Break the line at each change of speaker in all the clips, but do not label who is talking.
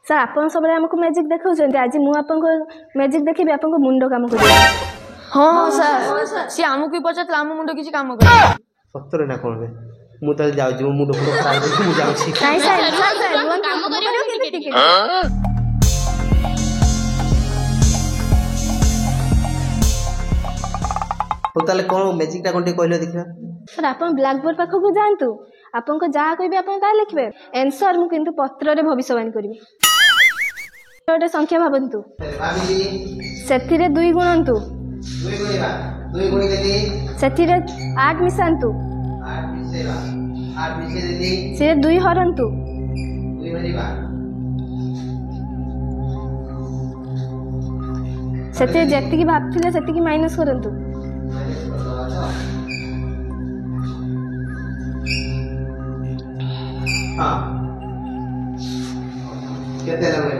sir आपन सब हमको मैजिक देखौछन आज मु आपन को मैजिक देखिबे आपन को मुंडो काम कर
हां सर से हमको भी पचतला हम मुंडो किछि काम कर
सत्तरे ना कोन बे मु तल जाउ जे मुंडो पुरो खराब हो मु जाउ छी
नहीं सर काम करियो
हो ताले कोन मैजिक ता कोन कहलो देखिबा
सर आपन ब्लैक बोर्ड पाखो को जानतु आपन को जहा कहबे आपन का लिखबे आंसर मु किंतु पत्र रे भविष्यवाणी करबी गोटे संख्या भाबंतु सेथिरे 2 गुणंतु
2 गुणिबा 2 गुणी देली
सेथिरे 8 मिसांतु
8 मिसेबा 8 मिसे देली
से 2 हरंतु
2 हरिबा
सेथिरे जेति की भाबथिले सेति की माइनस करंतु
हां केते लागले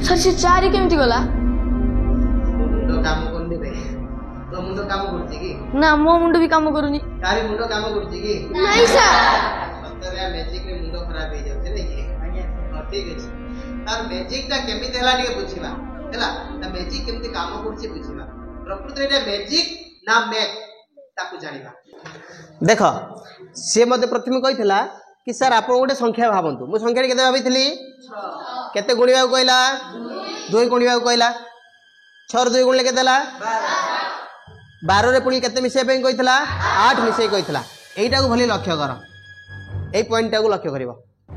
सर से 4 केमति गला
मुंडो काम करनी रे तो मुंडो काम करछि की
ना मो मुंडो भी काम करूनी
तारी मुंडो काम करछि की
नहीं सर
सत्तरे मैजिक रे मुंडो खराब हो जाउछे नै की हां ठीक अछि तार मैजिक ता केमिति हला के बुझिबा हला ता मैजिक केमिति काम करछि बुझिबा प्रकृति रे मैजिक ना मैथ ताकू जानिबा देखो से मते प्रथम कहितला कि सर आप गोटे संख्या भावंतु मु संख्या केते भाबिथली 6 केते गुणिबा कहला 2 गुणिबा कहला 6 रे 2 गुणले केते हला 12 रे पुणी केते मिसे पे कहितला 8 मिसे कहितला एइटा को भली लक्ष्य कर एई पॉइंट टा को लक्ष्य करिवो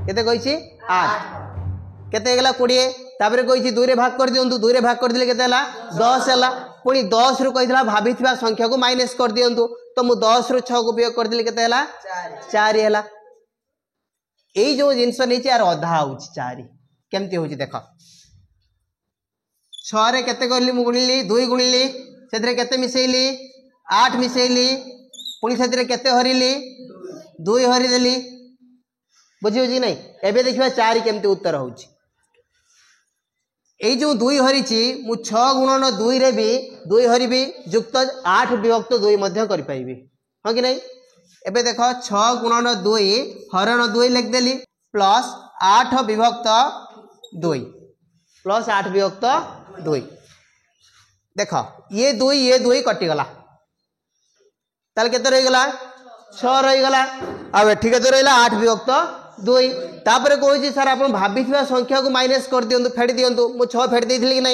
केते कहिछि 8 केते गेला 20 ताबरे कहिछि 2 रे भाग कर दियंतु 2 रे भाग कर दिले केते हला 10 हला पुणी 10 रु कहितला भाबिथिबा संख्या को माइनस कर दियंतु तो मु 10 रु 6 को वियोग कर दिले केते हला 4 हला एई जो जिंस नै यार अधा आउछि 4 केमती होछि देखो 6 रे केते करली मु गुणिली 2 गुणिली सेतरे केते मिसेइली 8 मिसेइली पुणी सेतरे केते हरिली 2 हरि देली बुझियो जी नै एबे देखिबा 4 केमती उत्तर होछि एई जो 2 हरिछि मु 6 गुणन 2 रे भी 2 हरि भी युक्त 8 विभक्त 2 मध्ये करि पाइबी हां कि नै एबे देखो 6 गुणन 2 हरण 2 लिख देली प्लस 8 विभक्त 2 प्लस 8 विभक्त 2 देखो ये 2 कटि गला ताल केते रहि गला 6 रहि गला अब एठी केते रहिला 8 विभक्त 2 तापर कहूची सर आपण भाबिथिबा संख्या को माइनस कर दियंतु फेडी दियंतु मु 6 फेडी देथिली कि नै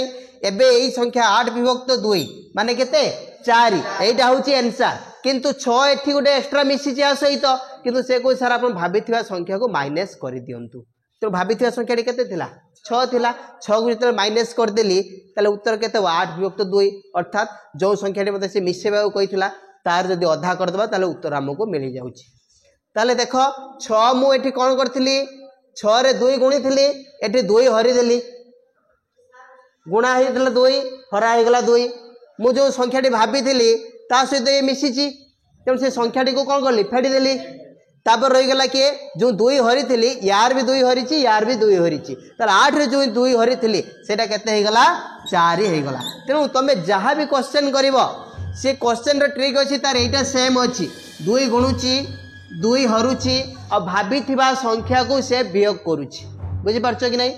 एबे एई संख्या 8 विभक्त 2 माने केते 4 एइटा होची आंसर किंतु 6 एठी गोटे एक्स्ट्रा मिसी जा सहित किंतु से कोइ सर आपण भाबिथिबा संख्या को माइनस कर दियंतु तो भाबिथिबा संख्या केते थिला 6 थिला 6 को जते माइनस कर देली ताले उत्तर केते 8 विभक्त 2 अर्थात जो संख्याटी मते से मिसेबा को कहितला तार जदी अधा कर दबा ताले उत्तर हमको मिली जाउची ताले देखो 6 मु एठी कोन करथिली 6 रे 2 गुणी थिली एठी 2 हरि देली गुणा हेतला 2 हरा हेगला 2 मु जो संख्याटी भाबिथिली ता सहित ये मिसिची तेणु से संख्याटी को कौन कली फेडी देली तापर रही गला के जो 2 हरि थिली यार भी 2 हरिची यार भी 2 हरिची तार 8 रे जो 2 हरि थिली सेटा केते हे गला 4 हे गला तेणु तमे जहां भी क्वेश्चन करिवो से क्वेश्चन रे ट्रिक अछि तार एटा सेम अछि 2 गुणुची 2 हरुची और भाबिथिबा संख्या को से वियोग करूची बुझि परछो कि नै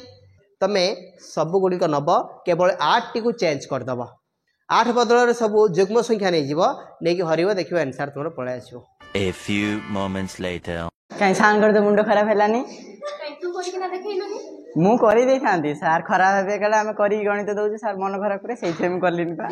तमे सब गुडी को नब केवल 8 टी को चेंज कर दबो 8 बदल सब युग्म संख्या नहीं जीव नहीं कि हरिव देखियो आंसर तुमरो पळे आछो
A few moments later
काई सान कर तो मुंडो खराब हेलानी
काई तू कोइ किना देखैलनी
मु करी देखांती सर खराब हेबे कला हम करी गणित दउछु सर मन खराब करे सेइथे हम करलिनी पा